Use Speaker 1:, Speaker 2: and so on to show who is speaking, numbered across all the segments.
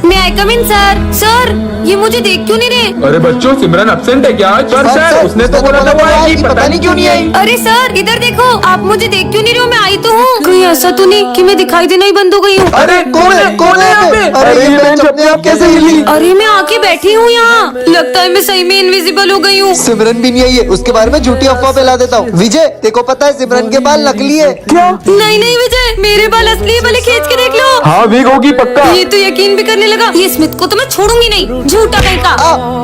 Speaker 1: मैं आई कम इन sir. Sir ये मुझे देख क्यों नहीं रहे?
Speaker 2: अरे बच्चों, सिमरन एब्सेंट है क्या आज? सर उसने तो बोला था वो आएगी, पता नहीं क्यों नहीं आई।
Speaker 1: अरे सर इधर देखो, आप मुझे देख क्यों नहीं रहे हो? मैं आई तो हूँ। कहीं ऐसा तो नहीं कि मैं दिखाई देना ही बंद हो गई हूँ?
Speaker 2: अरे कौन है यहाँ पे? अरे ये बेंच अपने आप कैसे हिली?
Speaker 1: अरे मैं आके बैठी हूँ यहाँ, लगता है मैं सही में इनविजिबल हो गई हूँ।
Speaker 3: सिमरन भी नहीं आई है, उसके बारे में झूठी अफवाह फैला देता हूँ। विजय तेको पता है सिमरन के बाल नकली है
Speaker 2: क्या?
Speaker 1: नहीं विजय, मेरे बाल असली है, भले खींच के देख लो।
Speaker 2: हाँ विग होगी पक्का।
Speaker 1: ये तो यकीन भी करने लगा। ये स्मिथ को तो मैं छोड़ूंगी नहीं, झूठा कहीं का।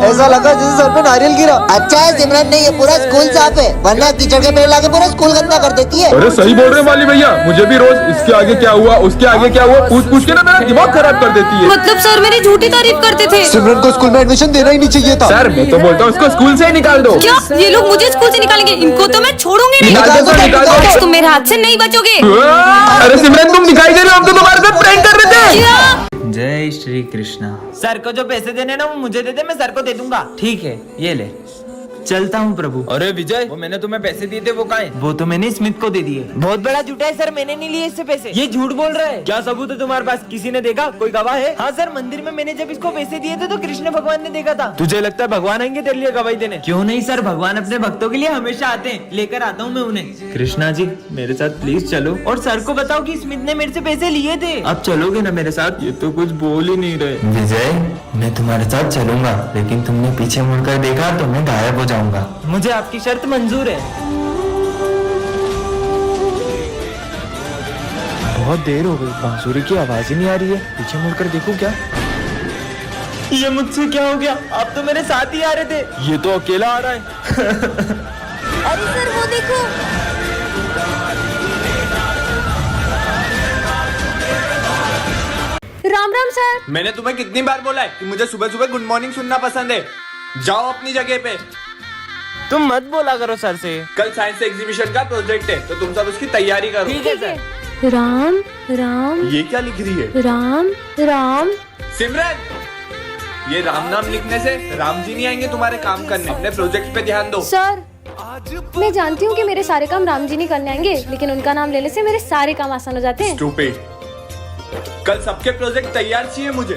Speaker 3: ऐसा लगा जैसे सर पे नारियल गिरा। अच्छा है सिमरन नहीं, ये पूरा स्कूल साफ है, वरना कीचड़ के पेड़ लाके पूरा स्कूल गंदा कर देती है।
Speaker 2: अरे सही बोल रहे माली भैया, मुझे भी रोज इसके आगे क्या हुआ, उसके आगे क्या हुआ पूछ के ना मेरा दिमाग खराब कर देती है।
Speaker 1: मतलब सर मेरी झूठी तारीफ करते थे।
Speaker 3: सिमरन को स्कूल में एडमिशन देना ही नहीं चाहिए था।
Speaker 2: सर मैं तो बोलता हूँ इसको स्कूल से ही निकाल दो।
Speaker 1: क्या ये लोग मुझे स्कूल से निकालेंगे? इनको तो मैं छोड़ूंगी नहीं।
Speaker 2: निकाल दो, निकाल दो।
Speaker 1: तुम मेरे हाथ से नहीं बचोगे।
Speaker 2: अरे सिमरन तुम दिखाई दे रहे हो, हम तो तुम्हारे साथ प्रैंक कर रहे थे।
Speaker 1: क्या?
Speaker 4: जय श्री कृष्णा। सर को जो पैसे देने ना वो मुझे दे दे, मैं सर को दे दूंगा। ठीक है ये ले, चलता हूँ प्रभु।
Speaker 5: अरे विजय, वो मैंने तुम्हें पैसे दिए थे वो कहाँ है?
Speaker 4: वो तो मैंने स्मिथ को दे दिए।
Speaker 5: बहुत बड़ा झूठा है सर, मैंने नहीं लिए इससे पैसे। ये झूठ बोल रहा है। क्या सबूत है तुम्हारे पास? किसी ने देखा? कोई गवाह है?
Speaker 4: हाँ सर, मंदिर में मैंने जब इसको पैसे दिए थे तो कृष्ण भगवान ने देखा था।
Speaker 5: तुझे लगता है भगवान आएंगे तेरे लिए गवाही देने?
Speaker 4: क्यों नहीं सर, भगवान अपने भक्तों के लिए हमेशा आते हैं, लेकर आता हूँ मैं उन्हें। कृष्णा जी मेरे साथ प्लीज चलो और सर को बताओ कि स्मिथ ने मेरे से पैसे लिए थे। अब चलोगे ना मेरे साथ?
Speaker 5: ये तो कुछ बोल ही नहीं रहे।
Speaker 6: विजय मैं तुम्हारे साथ चलूंगा, लेकिन तुमने पीछे मुड़कर देखा तो मैं गायब हो जाऊंगा।
Speaker 4: मुझे आपकी शर्त मंजूर है।
Speaker 5: बहुत देर हो गई, बांसुरी की आवाज ही नहीं आ रही है। पीछे मुड़कर देखूं क्या?
Speaker 4: ये मुझसे क्या हो गया? आप तो मेरे साथ ही आ रहे थे।
Speaker 5: ये तो अकेला आ रहा है।
Speaker 1: अरे सर वो देखो। राम राम सर।
Speaker 5: मैंने तुम्हें कितनी बार बोला है कि मुझे सुबह सुबह गुड मॉर्निंग सुनना पसंद है। जाओ अपनी जगह पे।
Speaker 4: तुम मत बोला करो सर से।
Speaker 5: कल साइंस एग्जीबिशन का प्रोजेक्ट है तो तुम सब उसकी तैयारी करो।
Speaker 4: ठीक है सर।
Speaker 1: राम राम
Speaker 5: ये क्या लिख रही है?
Speaker 1: राम राम।
Speaker 5: सिमरन, ये राम नाम लिखने से राम जी नहीं आएंगे तुम्हारे काम करने। अपने प्रोजेक्ट पे ध्यान दो।
Speaker 1: सर मैं जानती हूँ कि मेरे सारे काम राम जी नहीं करने आएंगे, लेकिन उनका नाम लेने से मेरे सारे काम आसान हो जाते हैं।
Speaker 5: Stupid। कल सबके प्रोजेक्ट तैयार चाहिए मुझे।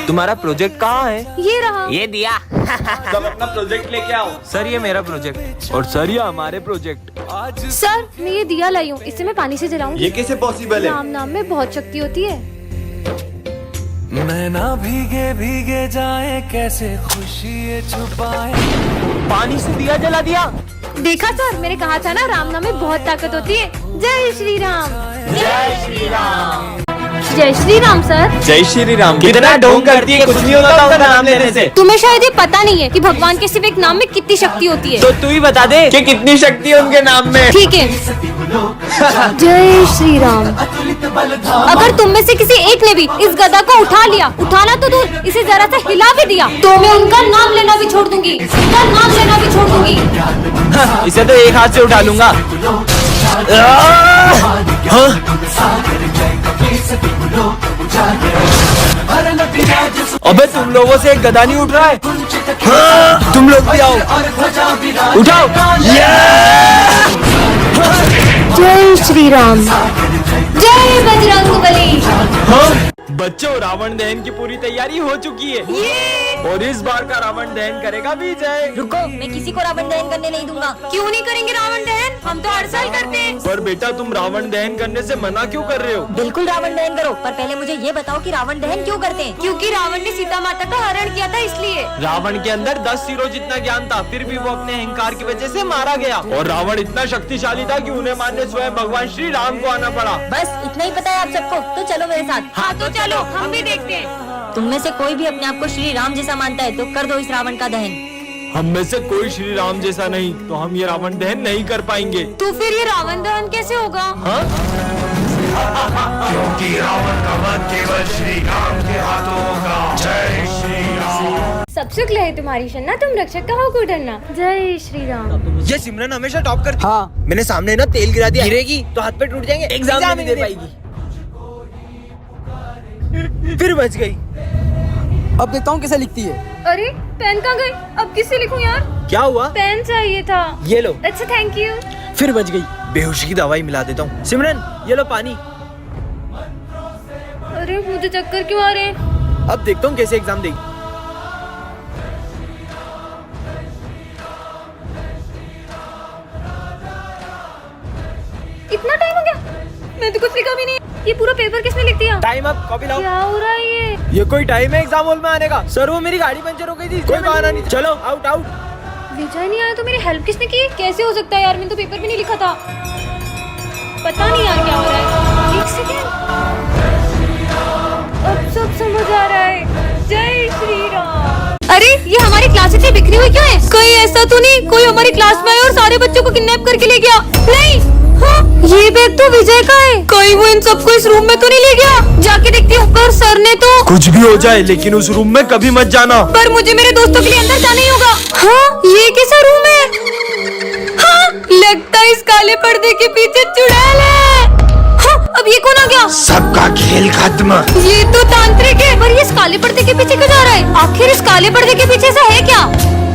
Speaker 4: तुम्हारा प्रोजेक्ट कहाँ है?
Speaker 1: ये रहा।
Speaker 4: ये दिया।
Speaker 5: सब अपना प्रोजेक्ट लेके आओ।
Speaker 4: सर ये मेरा प्रोजेक्ट।
Speaker 5: और सर ये हमारे प्रोजेक्ट।
Speaker 1: सर मैं ये दिया लाई हूँ, इसे मैं पानी से जलाऊंगी।
Speaker 5: ये कैसे पॉसिबल है?
Speaker 1: राम नाम में बहुत शक्ति होती है।
Speaker 7: मैं ना भीगे भीगे जाए, कैसे खुशी ये छुपाए।
Speaker 4: पानी से दिया जला दिया।
Speaker 1: देखा सर, मैंने कहा था ना राम नाम में बहुत ताकत होती है। जय श्री राम।
Speaker 4: जय श्री राम।
Speaker 1: जय श्री राम सर।
Speaker 5: जय श्री राम। कितना ढोंग करती है, कुछ नहीं होता उनका नाम लेने से।
Speaker 1: तुम्हें शायद ये पता नहीं है कि भगवान के सिर्फ एक नाम में कितनी शक्ति होती है।
Speaker 5: तो तू ही बता दे कि कितनी शक्ति है उनके नाम में।
Speaker 1: ठीक है। जय श्री राम। अगर तुम में से किसी एक ने भी इस गदा को उठा लिया, उठाना तो दूर, इसे जरा सा हिला भी दिया, तो मैं उनका नाम लेना भी छोड़ दूंगी, उनका नाम लेना भी छोड़ दूंगी।
Speaker 5: इसे तो एक हाथ से उठा लूंगा। अबे तुम लोगों से एक गदा नहीं उठ रहा है। तुम लोग भी आओ, उठाओ।
Speaker 1: जय श्री राम। जय बजरंगबली।
Speaker 5: बच्चों, रावण दहन की पूरी तैयारी हो चुकी है और इस बार का रावण दहन करेगा विजय।
Speaker 1: रुको, मैं किसी को रावण दहन करने नहीं दूंगा। क्यों नहीं करेंगे रावण दहन? हम तो हर साल करते हैं।
Speaker 5: पर बेटा तुम रावण दहन करने से मना क्यों कर रहे हो?
Speaker 8: बिल्कुल रावण दहन करो, पर पहले मुझे ये बताओ कि रावण दहन क्यों करते हैं?
Speaker 1: क्योंकि रावण ने सीता माता का हरण किया था, इसलिए।
Speaker 5: रावण के अंदर 10 सिरों जितना ज्ञान था, फिर भी वो अपने अहंकार की वजह से मारा गया। और रावण इतना शक्तिशाली था कि उन्हें मारने स्वयं भगवान श्री राम को आना पड़ा।
Speaker 8: बस इतना ही पता है आप सबको? तो चलो मेरे साथ।
Speaker 1: हाँ तो चलो, हम भी देखते हैं।
Speaker 8: तुम में से कोई भी अपने आप को श्री राम जैसा मानता है तो कर दो इस रावण का दहन।
Speaker 5: हम में से कोई श्री राम जैसा नहीं, तो हम ये रावण दहन नहीं कर पाएंगे।
Speaker 1: तो फिर ये रावण दहन कैसे होगा?
Speaker 5: हाँ?
Speaker 7: क्योंकि रावण का वध केवल श्री राम के हाथों होगा। जय श्री राम।
Speaker 1: सब सुख लहे तुम्हारी शन्ना, तुम रक्षक का हो को डरना। जय श्री राम।
Speaker 5: ये सिमरन हमेशा टॉप करती। हाँ। मैंने सामने ना तेल गिरा दिया, गिरेगी तो हाथ पे टूट जाएंगे, एग्जाम नहीं दे पाएगी। फिर बच गई।
Speaker 3: अब देखता हूँ कैसे लिखती है।
Speaker 1: अरे पेन कहाँ गई? अब किससे लिखूं यार?
Speaker 5: क्या हुआ?
Speaker 1: पेन चाहिए था।
Speaker 5: ये लो।
Speaker 1: अच्छा थैंक यू।
Speaker 5: फिर बच गई। बेहोशी की दवाई मिला देता हूँ। सिमरन ये लो पानी।
Speaker 1: अरे मुझे चक्कर क्यों आ रहे हैं?
Speaker 5: अब देखता हूँ कैसे एग्जाम देगी।
Speaker 1: इतना टाइम हो गया, मैं तो कुछ लिखा भी नहीं। ये पूरा पेपर किसने लिख दिया?
Speaker 5: टाइम अप, कॉपी लाओ।
Speaker 1: क्या हो रहा है
Speaker 5: ये कोई टाइम है एग्जाम हॉल में आने का? सर वो मेरी गाड़ी पंचर हो गई थी, कोई बहाना नहीं। चलो आउट आउट।
Speaker 1: विजय नहीं आया तो मेरी हेल्प किसने की? कैसे हो सकता है यार, मैंने तो पेपर भी नहीं लिखा था। पता नहीं यार क्या हो रहा है। एक सेकेंड, अब सब समझ आ रहा है। जय श्री राम। अरे ये हमारी क्लास इतनी बिखरी हुई क्यों है? कहीं ऐसा तो नहीं कोई हमारी क्लास में आया और सारे बच्चों को किडनैप करके ले गया? नहीं, हाँ, ये बैग तो विजय का है। कहीं वो इन सबको इस रूम में तो नहीं ले गया? जाके देखती हूँ। पर सर ने तो
Speaker 5: कुछ भी हो जाए लेकिन उस रूम में कभी मत जाना।
Speaker 1: पर मुझे मेरे दोस्तों के लिए अंदर जाना ही होगा। हाँ, ये कैसा रूम है? हाँ, लगता है इस काले पर्दे के पीछे चुड़ैल है। हाँ, अब ये कौन आ गया?
Speaker 7: सबका खेल खत्म।
Speaker 1: ये तो तांत्रिक है। पर ये इस काले पर्दे के पीछे क्यों जा रहा है? आखिर इस काले पर्दे के पीछे से है क्या?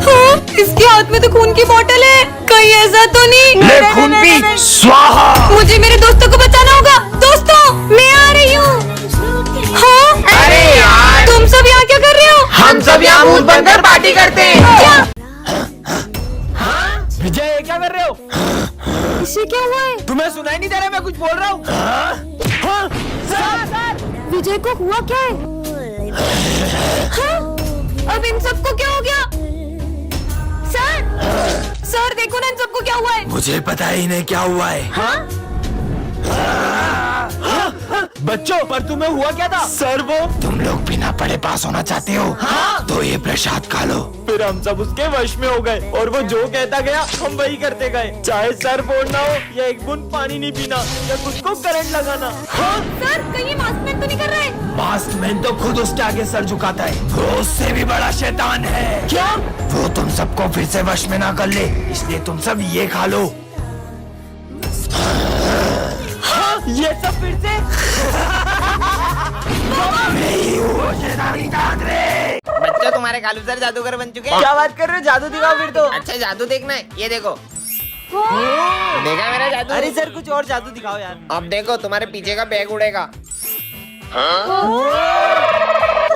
Speaker 1: हाँ, इसके हाथ में तो खून की बोतल है। कहीं ऐसा तो नहीं?
Speaker 7: ले खून पी, स्वाहा।
Speaker 1: मुझे मेरे दोस्तों को बचाना होगा। दोस्तों, मैं आ रही हूँ। हाँ?
Speaker 7: अरे यार,
Speaker 1: तुम सब यहाँ क्या कर रहे हो?
Speaker 7: हम सब यहाँ मुंह बनकर पार्टी करते हैं।
Speaker 1: क्या?
Speaker 5: विजय ये क्या कर रहे हो?
Speaker 1: इसे क्या हुआ है?
Speaker 5: तुम्हें सुनाई नहीं दे रहा मैं कुछ बोल रहा हूँ? हाँ? सर,
Speaker 1: विजय को हुआ क्या है? हाँ? अब इन सबको क्या हो गया? सर देखो ना इन सबको क्या हुआ है?
Speaker 7: मुझे पता ही नहीं क्या हुआ है।
Speaker 1: हाँ?
Speaker 5: बच्चों पर तुम्हें हुआ क्या था? सर वो
Speaker 7: तुम लोग बिना पढ़े पास होना चाहते हो?
Speaker 5: हाँ?
Speaker 7: तो ये प्रसाद खा लो।
Speaker 5: फिर हम सब उसके वश में हो गए और वो जो कहता गया हम वही करते गए। चाहे सर फोड़ना हो या एक बूंद पानी नहीं पीना या खुद को करंट लगाना।
Speaker 1: हाँ? सर कहीं ये मास्क मैन तो नहीं कर रहा है?
Speaker 7: मास्क मैन तो खुद उसके आगे सर झुकाता है। वो उससे भी बड़ा शैतान है।
Speaker 1: क्या?
Speaker 7: वो तुम सबको फिर से वश में ना कर ले, इसलिए तुम सब ये खा लो।
Speaker 5: हाँ? ये सब फिर से?
Speaker 9: बच्चों तुम्हारे कालू सर जादूगर बन चुके हैं।
Speaker 5: क्या बात कर रहे हो? जादू दिखाओ फिर तो।
Speaker 9: अच्छा जादू देखना है, ये देखो। देखा मेरा जादू?
Speaker 5: अरे सर कुछ और जादू दिखाओ यार।
Speaker 9: अब देखो तुम्हारे पीछे का बैग उड़ेगा।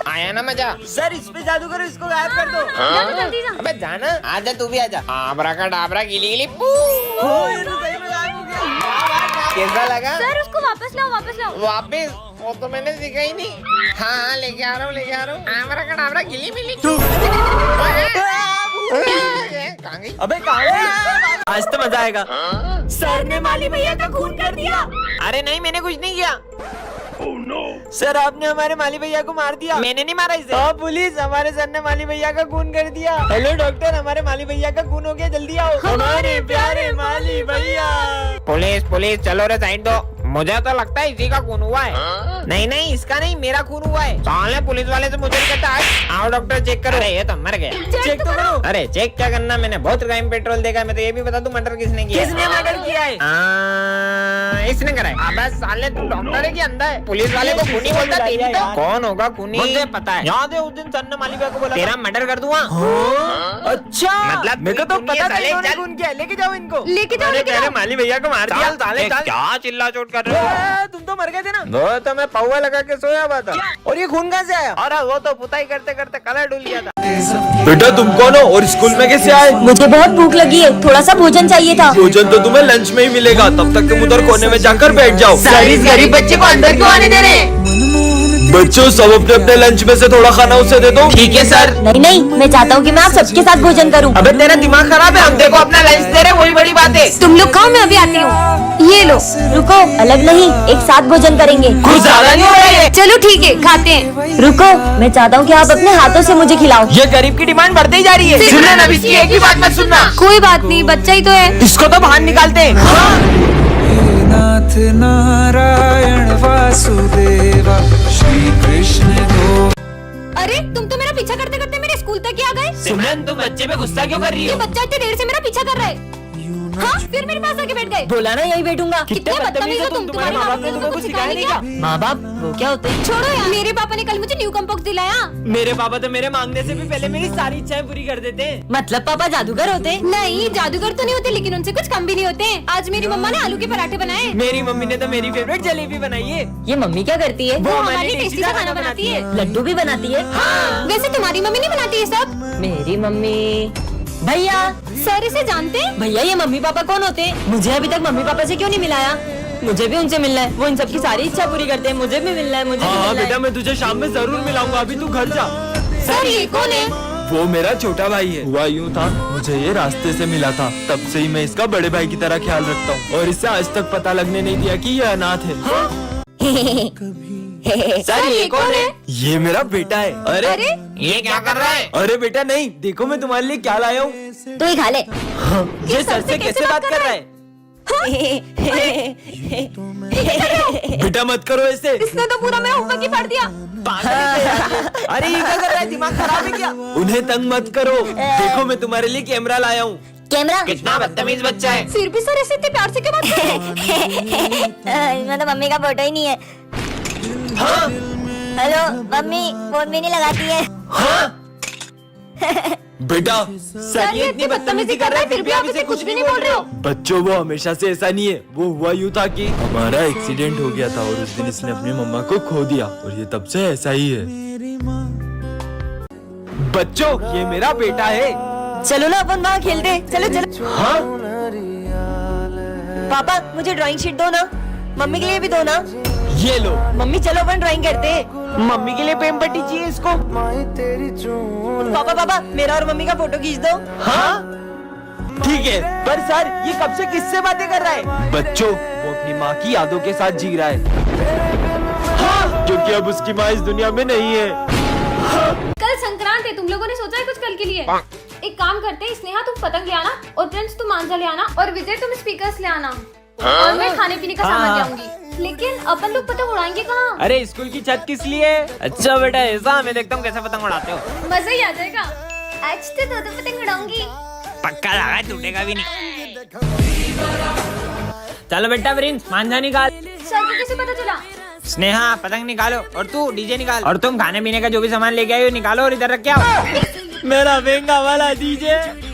Speaker 9: आया ना मजा?
Speaker 5: सर इस पे जादू करो, इसको गायब कर दो।
Speaker 1: जल्दी जा।
Speaker 9: अबे जाना, आजा तू भी आजा। आबरा का डाबरा गिली गिली पू।
Speaker 5: ये तो सही में गायब हो गया।
Speaker 9: कैसा लगा?
Speaker 1: सर उसको वापस लाओ, वापस लाओ।
Speaker 9: वापिस? वो तो मैंने सीखा ही नहीं। हाँ लेके आ रहा हूँ, लेके आ रहा हूँ। आबरा का डाबरा गिली मिली। कहाँ गई?
Speaker 5: अबे कहाँ है? आज तो मजा आएगा। सर ने माली भैया का खून कर दिया।
Speaker 9: अरे नहीं, मैंने कुछ नहीं किया।
Speaker 5: सर आपने हमारे माली भैया को मार दिया।
Speaker 9: मैंने नहीं मारा इसे।
Speaker 5: हाँ पुलिस, हमारे सर ने माली भैया का खून कर दिया। हेलो डॉक्टर, हमारे माली भैया का खून हो गया, जल्दी आओ। हमारे प्यारे माली भैया।
Speaker 9: पुलिस पुलिस चलो रे साइड दो। मुझे तो लगता है इसी का खून हुआ है। नहीं नहीं इसका नहीं, मेरा खून हुआ है। साले पुलिस वाले से मुझे नहीं कहता। आओ डॉक्टर चेक करो। अरे ये तो मर गया।
Speaker 5: चेक तो करो।
Speaker 9: अरे चेक क्या करना, मैंने बहुत क्राइम पेट्रोल देखा है। मैं तो ये भी बता दूं मर्डर किसने किया।
Speaker 5: किसने मर्डर किया है?
Speaker 9: इसने करा है। अबे साले तू डॉक्टर है कि अंधा है? पुलिस वाले को खूनी बोलता तेरी तो। कौन होगा खूनी? मुझे पता है।
Speaker 5: याद है उस दिन सर ने माली भैया को बोला
Speaker 9: तेरा मर्डर कर दूंगा।
Speaker 5: अच्छा
Speaker 9: मतलब
Speaker 5: मेरे को तो
Speaker 9: खूनी है
Speaker 5: पता था
Speaker 9: साले,
Speaker 5: इन्होंने
Speaker 9: चल।
Speaker 5: खून किया। लेके जाओ इनको।
Speaker 1: लेके जाओ, लेके जाओ।
Speaker 9: माली भैया को मार दिया। साले क्या चिल्ला चोट कर रहे हो?
Speaker 5: तुम तो मर गए थे ना।
Speaker 9: वो तो मैं पौवा लगा के सोया हुआ था।
Speaker 5: और ये खून कहाँ से आया?
Speaker 9: अरे वो तो पुताई करते करते कलर डुल गया था।
Speaker 2: बेटा तुम कौन हो और स्कूल में कैसे आए?
Speaker 8: मुझे बहुत भूख लगी है, थोड़ा सा भोजन चाहिए था।
Speaker 2: भोजन तो तुम्हें लंच में ही मिलेगा, तब तक तुम उधर कोने में जाकर बैठ जाओ।
Speaker 8: सर इस गरीब बच्चे को अंदर क्यों आने दे रहे हैं?
Speaker 2: बच्चों सब अपने अपने लंच में से थोड़ा खाना उसे दे दो।
Speaker 9: ठीक है सर।
Speaker 8: नहीं नहीं, मैं चाहता हूँ कि मैं आप सबके साथ भोजन करूँ।
Speaker 9: अबे तेरा दिमाग खराब है? हम देखो अपना लंच दे रहे, वही बड़ी बात है।
Speaker 1: तुम लोग खाओ, मैं अभी आती हूँ। ये लो।
Speaker 8: रुको, अलग नहीं, एक साथ भोजन करेंगे।
Speaker 9: कुछ ज्यादा नहीं हो रहा है?
Speaker 1: चलो ठीक है, खाते हैं।
Speaker 8: रुको, मैं चाहता हूँ कि आप अपने हाथों से मुझे खिलाओ।
Speaker 9: ये गरीब की डिमांड बढ़ती ही जा रही है। सुनना ना, इसकी एक ही बात मत सुनना।
Speaker 1: कोई बात नहीं, बच्चा ही तो है।
Speaker 9: इसको तो बाहर निकालते हैं।
Speaker 10: नाथ नारायण वासुदेव श्री कृष्ण गो।
Speaker 1: अरे तुम तो मेरा पीछा करते करते मेरे स्कूल तक ही आ गए।
Speaker 9: सिमरन तुम बच्चे पे गुस्सा क्यों कर रही
Speaker 1: ये
Speaker 9: हो?
Speaker 1: बच्चा इतनी देर से मेरा पीछा कर रहा है। हाँ, फिर मेरे पास आके बैठ गए।
Speaker 8: बोला ना यही बैठूंगा।
Speaker 1: कितने बदतमीज हो तुम। तुम्हारे माँ बाप ने तुमको कुछ सिखाया नहीं क्या?
Speaker 8: माँ बाप वो क्या होते हैं?
Speaker 1: छोड़ो यार, मेरे पापा ने कल मुझे न्यू कम्पॉक्स दिलाया।
Speaker 4: मेरे पापा तो मेरे मांगने से भी पहले मेरी सारी इच्छाएं पूरी कर देते हैं।
Speaker 8: मतलब पापा जादूगर होते हैं?
Speaker 1: नहीं, जादूगर तो नहीं होते, लेकिन उनसे कुछ कम भी नहीं होते। आज मेरी मम्मा ने आलू के पराठे बनाए।
Speaker 4: मेरी मम्मी ने तो मेरी फेवरेट जलेबी बनाई है।
Speaker 8: ये मम्मी क्या करती है?
Speaker 1: वो हमारी टेस्टी सा खाना बनाती है।
Speaker 8: लड्डू भी बनाती है?
Speaker 1: हाँ। वैसे तुम्हारी मम्मी नहीं बनाती है सब?
Speaker 8: मेरी मम्मी। भैया
Speaker 1: सर इसे जानते हैं?
Speaker 8: भैया ये मम्मी पापा कौन होते हैं? मुझे अभी तक मम्मी पापा से क्यों नहीं मिलाया? मुझे भी उनसे मिलना है। वो इन सबकी सारी इच्छा पूरी करते हैं। मुझे भी मिलना है। मुझे भी
Speaker 4: हाँ
Speaker 8: मिलना है।
Speaker 4: बेटा, मैं तुझे शाम में जरूर मिलाऊंगा। अभी तू घर जा।
Speaker 1: सर ये कौन है?
Speaker 4: वो मेरा छोटा भाई है। हुआ यूँ था, मुझे ये रास्ते से मिला था, तब से ही मैं इसका बड़े भाई की तरह ख्याल रखता हूँ और इसे आज तक पता लगने नहीं दिया कि ये अनाथ है।
Speaker 1: सर ये कौन है?
Speaker 4: ये मेरा बेटा है।
Speaker 1: अरे
Speaker 9: ये क्या कर रहा है?
Speaker 4: अरे बेटा नहीं, देखो मैं तुम्हारे लिए क्या लाया हूँ।
Speaker 8: तो ही खा ले।
Speaker 4: ये सर से कैसे बात कर रहा है? बेटा मत करो ऐसे।
Speaker 1: इसने तो पूरा मेरा होमवर्क ही पढ़ दिया।
Speaker 4: अरे ये क्या कर रहा है? दिमाग खराब है क्या? उन्हें तंग मत करो। देखो मैं तुम्हारे लिए कैमरा लाया हूँ।
Speaker 8: कैमरा?
Speaker 9: कितना बदतमीज बच्चा है।
Speaker 1: फिर भी सर ऐसे इतने प्यार से क्यों बात कर रहे हो?
Speaker 8: इसमें तो मम्मी का फोटो ही नहीं है।
Speaker 4: हाँ?
Speaker 8: हेलो मम्मी, फोन भी नहीं लगाती है।
Speaker 4: बेटा सर ये इतनी बदतमीजी कर रहा है, फिर भी आप इसे कुछ नहीं बोल रहे हो। बच्चों वो हमेशा से ऐसा नहीं है। वो हुआ यूँ था कि हमारा एक्सीडेंट हो गया था और उस दिन इसने अपनी मम्मा को खो दिया और ये तब से ऐसा ही है। बच्चों ये मेरा बेटा है।
Speaker 8: चलो ना अपन वहाँ खेलते हैं। चलो चलो।
Speaker 4: हाँ?
Speaker 8: पापा मुझे ड्राइंग शीट दो ना। मम्मी के लिए भी दो ना।
Speaker 4: ये लो।
Speaker 8: मम्मी चलो अपन ड्राइंग करते हैं।
Speaker 4: मम्मी के लिए पेन पट्टी चाहिए इसको।
Speaker 8: पापा पापा मेरा और मम्मी का फोटो खींच दो।
Speaker 4: हाँ ठीक है, पर सर ये कब से किससे बातें कर रहा है? बच्चों वो अपनी माँ की यादों के साथ जी रहा है। हाँ, क्योंकि अब उसकी माँ इस दुनिया में नहीं है।
Speaker 1: कल संक्रांत है, तुम लोगों ने सोचा है कुछ कल के लिए? एक काम करते हैं, स्नेहा तुम पतंग ले आना और प्रिंस तुम मांझा ले आना और विजय तुम स्पीकर्स ले आना और मैं खाने पीने का सामान ले आऊंगी। लेकिन अपन लोग पतंग उड़ाएंगे कहाँ?
Speaker 4: अरे स्कूल की छत किस लिए? अच्छा बेटा ऐसा, मैं देखता हूँ कैसे पतंग उड़ाते हो।
Speaker 1: मजा ही आ जाएगा। आज तो दो पतंग उड़ाऊंगी।
Speaker 9: पक्का लगा, टूटेगा भी नहीं।
Speaker 4: चलो बेटा प्रिंस मांझा निकाल।
Speaker 1: सर को कैसे पता चला?
Speaker 9: स्नेहा पतंग निकालो और तू डीजे निकाल और तुम खाने पीने का जो भी सामान लेके आई हो निकालो और इधर रख के आओ।
Speaker 4: मेरा महंगा वाला डीजे।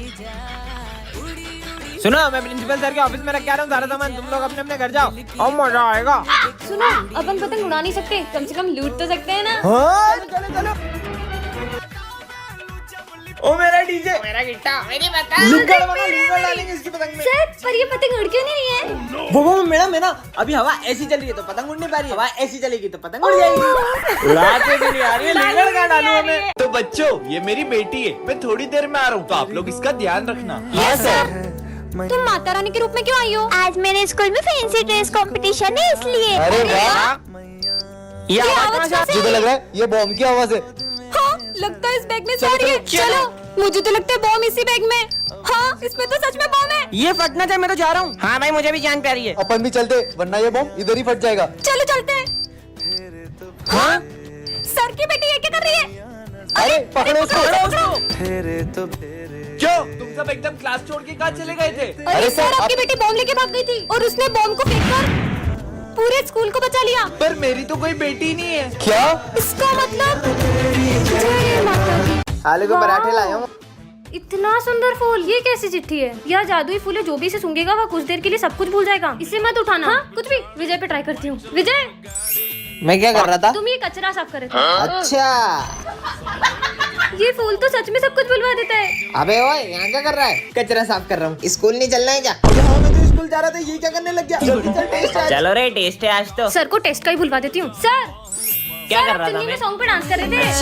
Speaker 9: सुनो, मैं प्रिंसिपल सर के ऑफिस में रख के आ रहा हूँ सारा सामान। तुम लोग अपने अपने घर जाओ और मजा आएगा।
Speaker 1: सुनो, अपन पतंग उड़ा नहीं सकते, कम से कम लूट तो सकते हैं ना।
Speaker 4: हाँ चलो चलो। ओ मेरा डीजे,
Speaker 9: मेरा गिट्टा, मेरी पतंग।
Speaker 4: डालेंगे इसकी पतंग में।
Speaker 1: सर पर ये पतंग उड़ क्यों नहीं रही है?
Speaker 4: वो मैडम है ना, अभी हवा ऐसी चल रही है तो पतंग उड़ नहीं पा रही है। हवा ऐसी चलेगी तो पतंग उड़ जाएगी। उड़ाते भी नहीं आ रही है, लेकर क्या डालूं हमें? तो बच्चों ये मेरी बेटी है, मैं थोड़ी देर में आ रहा हूँ तो आप लोग इसका ध्यान रखना।
Speaker 1: Yes sir. तुम माता रानी के रूप में क्यों आई हो?
Speaker 8: आज मेरे स्कूल में फैंसी ड्रेस कंपटीशन है इसलिए।
Speaker 3: अरे वाह,
Speaker 4: ये आवाज कहाँ से आ रही है?
Speaker 3: मुझे लग रहा है ये बॉम्ब की आवाज है।
Speaker 1: हाँ, लगता है इस बैग में से आ रही है। चलो, मुझे तो लगता है बॉम्ब इसी बैग में। हाँ, इसमें तो सच में बॉम्ब है।
Speaker 4: ये फटना चाहिए, मैं तो जा रहा हूँ।
Speaker 9: हाँ भाई, मुझे भी जान प्यारी है।
Speaker 3: अपन भी चलते, वरना ये बॉम्ब इधर ही फट जाएगा।
Speaker 1: चलो चलते हैं।
Speaker 4: हाँ?
Speaker 1: सर की बेटी ये क्या कर रही है?
Speaker 3: अरे पकड़ो उसको।
Speaker 4: क्यों तुम सब एकदम क्लास छोड़ के कहाँ चले गए थे?
Speaker 1: अरे सर, आपकी बेटी बॉम्ब लेके भाग गई थी और उसने बॉम्ब को फेंककर पूरे स्कूल को बचा लिया।
Speaker 4: पर मेरी तो कोई बेटी नहीं है।
Speaker 3: क्या?
Speaker 1: इसका मतलब जय माता दी।
Speaker 3: आलू के पराठे लाया हूँ।
Speaker 1: इतना सुंदर फूल, ये कैसी चिट्ठी है? यह जादुई फूल है, जो भी इसे सूंघेगा वह कुछ देर के लिए सब कुछ भूल जाएगा। इसे मत उठाना। हाँ, कुछ भी। विजय पे ट्राई करती हूँ। विजय,
Speaker 4: मैं क्या कर रहा था?
Speaker 1: तुम ये कचरा साफ कर रहे थे।
Speaker 3: अच्छा,
Speaker 8: ये फूल तो सच में सब कुछ बुलवा देता है।
Speaker 3: अबे ओए, यहाँ क्या कर रहा है?
Speaker 4: कचरा साफ कर रहा हूँ।
Speaker 3: स्कूल नहीं चलना है क्या?
Speaker 4: हाँ, मैं तो स्कूल जा रहा था, ये क्या करने लग गया? जल्दी चल, टेस्ट है।
Speaker 9: चलो रे, टेस्ट है आज तो।
Speaker 1: सर को टेस्ट का ही बुलवा देती हूँ। सर,
Speaker 9: क्या कर रहा था
Speaker 1: में
Speaker 9: मैं?
Speaker 1: सॉन्ग पे डांस कर रहे थे।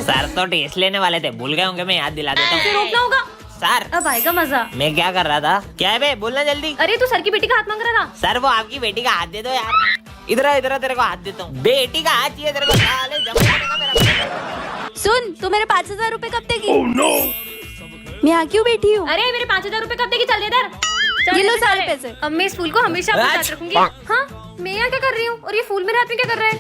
Speaker 9: सर तो टेस्ट लेने वाले थे, भूल गए होंगे, मैं याद दिला देता
Speaker 1: फिर
Speaker 9: हूँ।
Speaker 1: रोकना होगा।
Speaker 9: सर
Speaker 1: अब आएगा मजा।
Speaker 9: मैं क्या कर रहा था? क्या है बे, बोलना जल्दी।
Speaker 1: अरे तू सर की बेटी का हाथ मांग रहा था।
Speaker 9: सर वो आपकी बेटी का हाथ दे दो यार। इधर इधर तेरे को हाथ देता हूँ। बेटी का हाथ चाहिए तेरे को। साले जमा करेगा मेरा।
Speaker 8: सुन, तू मेरे 5000 रुपए कब देगी? मैं यहाँ क्यों बैठी हूँ?
Speaker 1: अरे मेरे 5000 रुपए कब देगी? चल दे इधर।
Speaker 8: ये लो सारे पैसे।
Speaker 1: अब मैं इस फूल को हमेशा अपने साथ रखूंगी। हाँ, मैं यहाँ क्या कर रही हूँ और ये फूल मेरे हाथ में क्या कर रहा है?